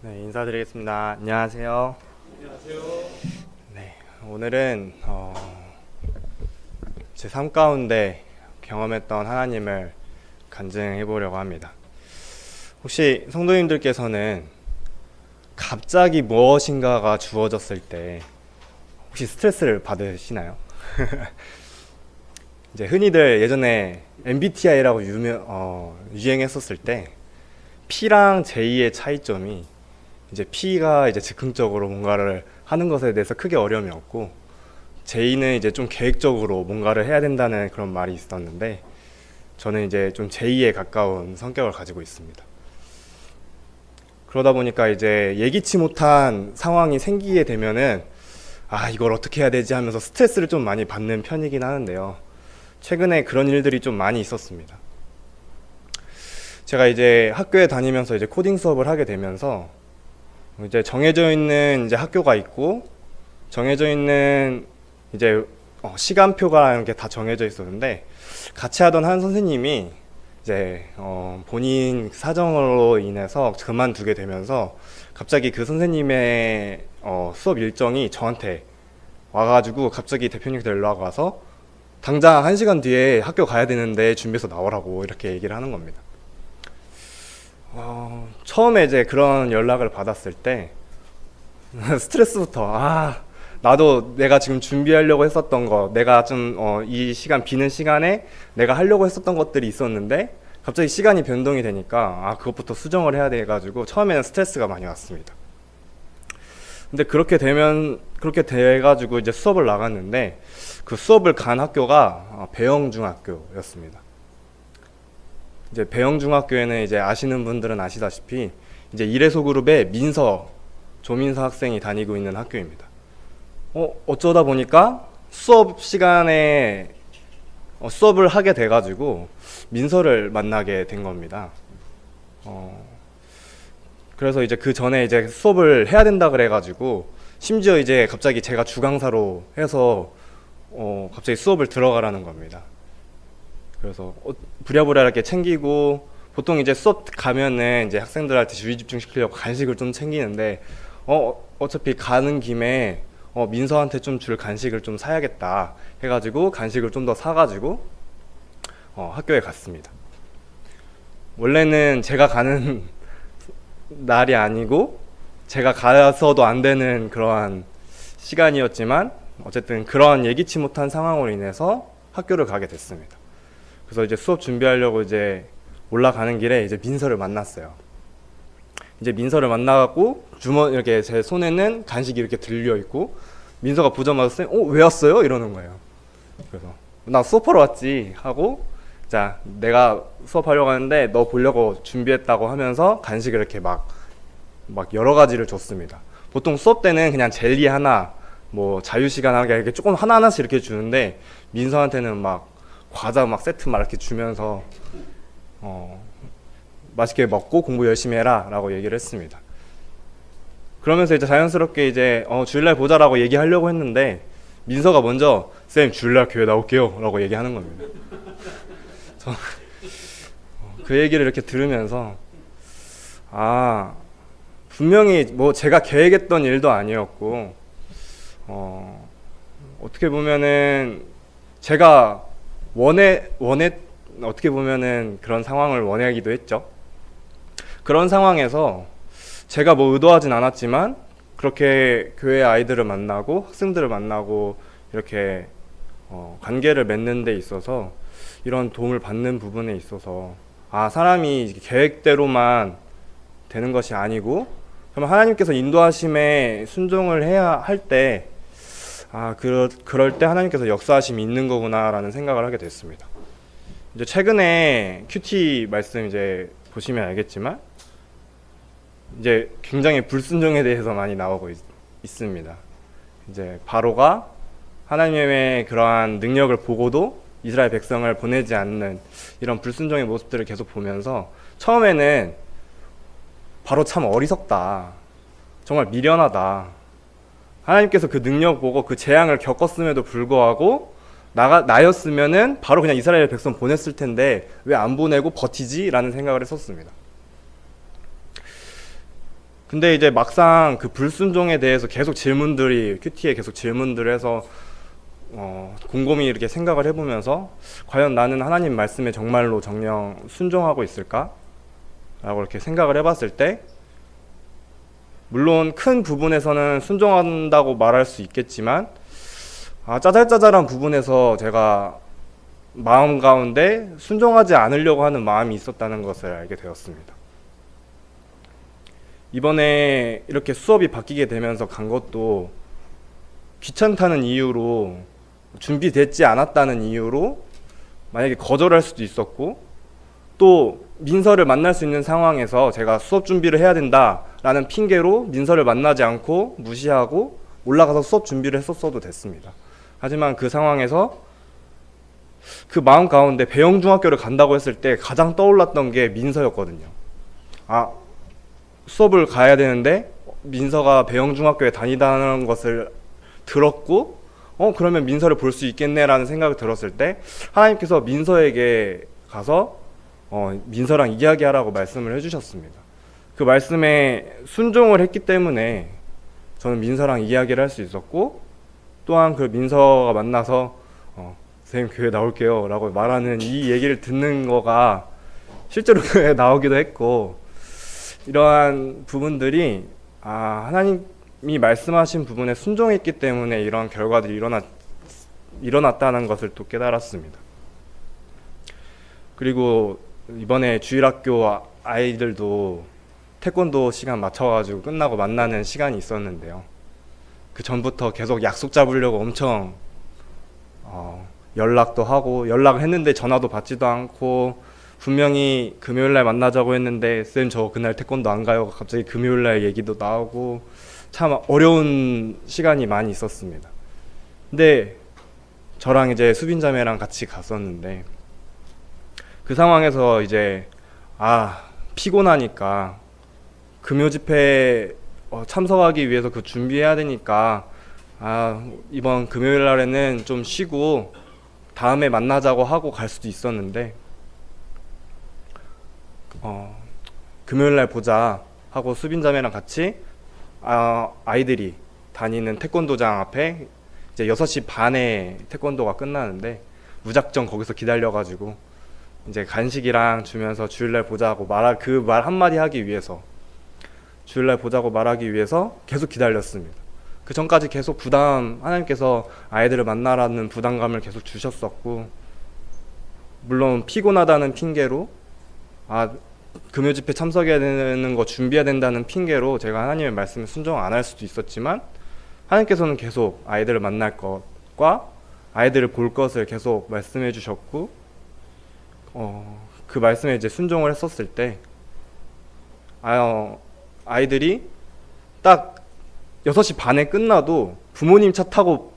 네, 인사드리겠습니다. 안녕하세요. 안녕하세요. 네, 오늘은 제 삶 가운데 경험했던 하나님을 간증해 보려고 합니다. 혹시 성도님들께서는 갑자기 무엇인가가 주어졌을 때 혹시 스트레스를 받으시나요? 이제 흔히들 예전에 MBTI라고 유행했었을 때 P랑 J의 차이점이 이제 P가 이제 즉흥적으로 뭔가를 하는 것에 대해서 크게 어려움이 없고 J는 이제 좀 계획적으로 뭔가를 해야 된다는 그런 말이 있었는데 저는 이제 좀 J에 가까운 성격을 가지고 있습니다. 그러다 보니까 이제 예기치 못한 상황이 생기게 되면은 이걸 어떻게 해야 되지 하면서 스트레스를 좀 많이 받는 편이긴 하는데요. 최근에 그런 일들이 좀 많이 있었습니다. 제가 이제 학교에 다니면서 이제 코딩 수업을 하게 되면서 이제 정해져 있는 이제 학교가 있고 정해져 있는 이제 시간표가 이렇게 다 정해져 있었는데 같이 하던 한 선생님이 이제 본인 사정으로 인해서 그만두게 되면서 갑자기 그 선생님의 수업 일정이 저한테 와가지고 갑자기 대표님께서 연락 와서 당장 1시간 뒤에 학교 가야 되는데 준비해서 나오라고 이렇게 얘기를 하는 겁니다. 처음에 이제 그런 연락을 받았을 때 스트레스부터 나도 내가 지금 준비하려고 했었던 거 내가 좀 이 시간 비는 시간에 내가 하려고 했었던 것들이 있었는데 갑자기 시간이 변동이 되니까 그것부터 수정을 해야 돼가지고 처음에는 스트레스가 많이 왔습니다. 근데 그렇게 돼가지고 이제 수업을 나갔는데 그 수업을 간 학교가 배영중학교였습니다. 이제 배영중학교에는 이제 아시는 분들은 아시다시피 이제 이레소 그룹의 조민서 학생이 다니고 있는 학교입니다. 어쩌다 보니까 수업 시간에 수업을 하게 돼가지고 민서를 만나게 된 겁니다. 그래서 이제 그 전에 이제 수업을 해야 된다 그래가지고 심지어 이제 갑자기 제가 주강사로 해서 갑자기 수업을 들어가라는 겁니다. 그래서 부랴부랴 이렇게 챙기고 보통 이제 수업 가면은 이제 학생들한테 주의 집중시키려고 간식을 좀 챙기는데 어차피 가는 김에 민서한테 좀 줄 간식을 좀 사야겠다 해가지고 간식을 좀 더 사가지고 학교에 갔습니다. 원래는 제가 가는 날이 아니고 제가 가서도 안 되는 그러한 시간이었지만 어쨌든 그런 예기치 못한 상황으로 인해서 학교를 가게 됐습니다. 그래서 이제 수업 준비하려고 이제 올라가는 길에 이제 민서를 만났어요. 이제 민서를 만나고 이렇게 제 손에는 간식이 이렇게 들려 있고 민서가 보자마자 왜 왔어요? 이러는 거예요. 그래서 나 수업하러 왔지 하고 자 내가 수업하려고 하는데 너 보려고 준비했다고 하면서 간식을 이렇게 막 여러 가지를 줬습니다. 보통 수업 때는 그냥 젤리 하나 뭐 자유시간 하나 이렇게 조금 하나하나씩 이렇게 주는데 민서한테는 막 과자 막 세트 막 이렇게 주면서 맛있게 먹고 공부 열심히 해라 라고 얘기를 했습니다. 그러면서 이제 자연스럽게 이제 주일날 보자라고 얘기하려고 했는데 민서가 먼저 쌤 주일날 교회 나올게요 라고 얘기하는 겁니다. 그 얘기를 이렇게 들으면서 분명히 뭐 제가 계획했던 일도 아니었고 어떻게 보면은 제가 어떻게 보면은 그런 상황을 원하기도 했죠. 그런 상황에서 제가 뭐 의도하진 않았지만 그렇게 교회 아이들을 만나고 학생들을 만나고 이렇게 관계를 맺는 데 있어서 이런 도움을 받는 부분에 있어서 사람이 계획대로만 되는 것이 아니고 그러면 하나님께서 인도하심에 순종을 해야 할 때 그럴 때 하나님께서 역사하심이 있는 거구나라는 생각을 하게 됐습니다. 이제 최근에 큐티 말씀 이제 보시면 알겠지만 이제 굉장히 불순종에 대해서 많이 나오고 있습니다. 이제 바로가 하나님의 그러한 능력을 보고도 이스라엘 백성을 보내지 않는 이런 불순종의 모습들을 계속 보면서 처음에는 바로 참 어리석다. 정말 미련하다. 하나님께서 그 능력 보고 그 재앙을 겪었음에도 불구하고 나였으면은 바로 그냥 이스라엘 백성 보냈을 텐데 왜 안 보내고 버티지? 라는 생각을 했었습니다. 근데 이제 막상 그 불순종에 대해서 계속 질문들이 큐티에 계속 질문들을 해서 곰곰이 이렇게 생각을 해보면서 과연 나는 하나님 말씀에 정말로 정령 순종하고 있을까? 라고 이렇게 생각을 해봤을 때 물론 큰 부분에서는 순종한다고 말할 수 있겠지만 짜잘짜잘한 부분에서 제가 마음 가운데 순종하지 않으려고 하는 마음이 있었다는 것을 알게 되었습니다. 이번에 이렇게 수업이 바뀌게 되면서 간 것도 귀찮다는 이유로, 준비됐지 않았다는 이유로 만약에 거절할 수도 있었고, 또 민서를 만날 수 있는 상황에서 제가 수업 준비를 해야 된다라는 핑계로 민서를 만나지 않고 무시하고 올라가서 수업 준비를 했었어도 됐습니다. 하지만 그 상황에서 그 마음 가운데 배영중학교를 간다고 했을 때 가장 떠올랐던 게 민서였거든요. 수업을 가야 되는데 민서가 배영중학교에 다니다는 것을 들었고 그러면 민서를 볼 수 있겠네라는 생각이 들었을 때 하나님께서 민서에게 가서 민서랑 이야기하라고 말씀을 해주셨습니다. 그 말씀에 순종을 했기 때문에 저는 민서랑 이야기를 할 수 있었고, 또한 그 민서가 만나서 선생님 교회 나올게요 라고 말하는 이 얘기를 듣는 거가 실제로 교회에 나오기도 했고, 이러한 부분들이 하나님이 말씀하신 부분에 순종했기 때문에 이런 결과들이 일어났다는 것을 또 깨달았습니다. 그리고 이번에 주일학교 아이들도 태권도 시간 맞춰가지고 끝나고 만나는 시간이 있었는데요. 그 전부터 계속 약속 잡으려고 엄청 연락도 하고, 연락을 했는데 전화도 받지도 않고, 분명히 금요일날 만나자고 했는데 쌤 저 그날 태권도 안 가요. 갑자기 금요일날 얘기도 나오고 참 어려운 시간이 많이 있었습니다. 근데 저랑 이제 수빈자매랑 같이 갔었는데 그 상황에서 이제 피곤하니까 금요 집회 참석하기 위해서 그 준비해야 되니까 이번 금요일 날에는 좀 쉬고 다음에 만나자고 하고 갈 수도 있었는데 금요일 날 보자 하고 수빈자매랑 같이 아이들이 다니는 태권도장 앞에 이제 6시 반에 태권도가 끝나는데 무작정 거기서 기다려가지고 이제 간식이랑 주면서 주일날 보자고 그 말 한마디 하기 위해서, 주일날 보자고 말하기 위해서 계속 기다렸습니다. 그 전까지 계속 하나님께서 아이들을 만나라는 부담감을 계속 주셨었고, 물론 피곤하다는 핑계로 금요 집회 참석해야 되는 거 준비해야 된다는 핑계로 제가 하나님의 말씀에 순종 안 할 수도 있었지만, 하나님께서는 계속 아이들을 만날 것과 아이들을 볼 것을 계속 말씀해 주셨고, 그 말씀에 이제 순종을 했었을 때 아이들이 딱 6시 반에 끝나도 부모님 차 타고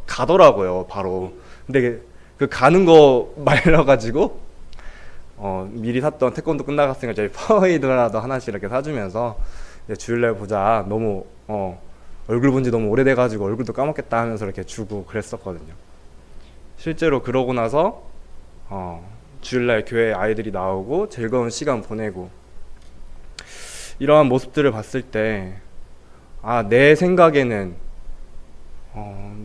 가더라고요, 바로. 근데 그 가는 거 말려가지고 미리 샀던 태권도 끝나갔으니까 저희 파워에이드라도 하나씩 이렇게 사주면서 주일날 보자, 너무 얼굴 본지 너무 오래돼가지고 얼굴도 까먹겠다 하면서 이렇게 주고 그랬었거든요. 실제로 그러고 나서 주일날 교회 아이들이 나오고 즐거운 시간 보내고, 이러한 모습들을 봤을 때 내 생각에는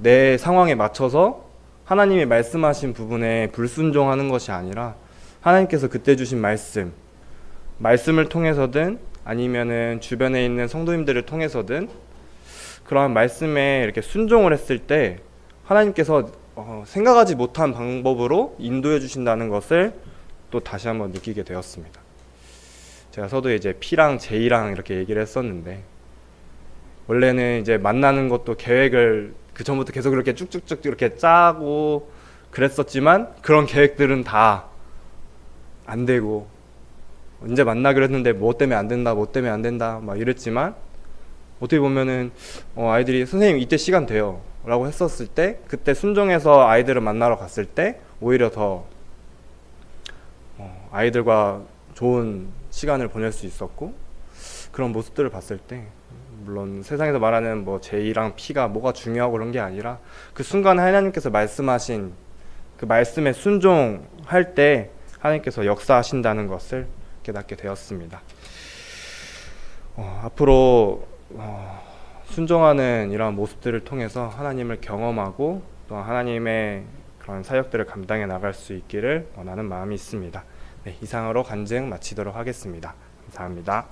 내 상황에 맞춰서 하나님이 말씀하신 부분에 불순종하는 것이 아니라 하나님께서 그때 주신 말씀을 통해서든 아니면은 주변에 있는 성도님들을 통해서든 그러한 말씀에 이렇게 순종을 했을 때 하나님께서 생각하지 못한 방법으로 인도해 주신다는 것을 또 다시 한번 느끼게 되었습니다. 제가 서두에 이제 P랑 J랑 이렇게 얘기를 했었는데, 원래는 이제 만나는 것도 계획을 그 전부터 계속 이렇게 쭉쭉쭉 이렇게 짜고 그랬었지만 그런 계획들은 다 안 되고, 언제 만나기로 했는데 뭐 때문에 안 된다 막 이랬지만, 어떻게 보면은 아이들이 선생님 이때 시간 돼요 라고 했었을 때, 그때 순종해서 아이들을 만나러 갔을 때 오히려 더 아이들과 좋은 시간을 보낼 수 있었고, 그런 모습들을 봤을 때 물론 세상에서 말하는 뭐 J랑 P가 뭐가 중요하고 그런 게 아니라 그 순간 하나님께서 말씀하신 그 말씀에 순종할 때 하나님께서 역사하신다는 것을 깨닫게 되었습니다. 앞으로 순종하는 이런 모습들을 통해서 하나님을 경험하고 또 하나님의 그런 사역들을 감당해 나갈 수 있기를 원하는 마음이 있습니다. 네, 이상으로 간증 마치도록 하겠습니다. 감사합니다.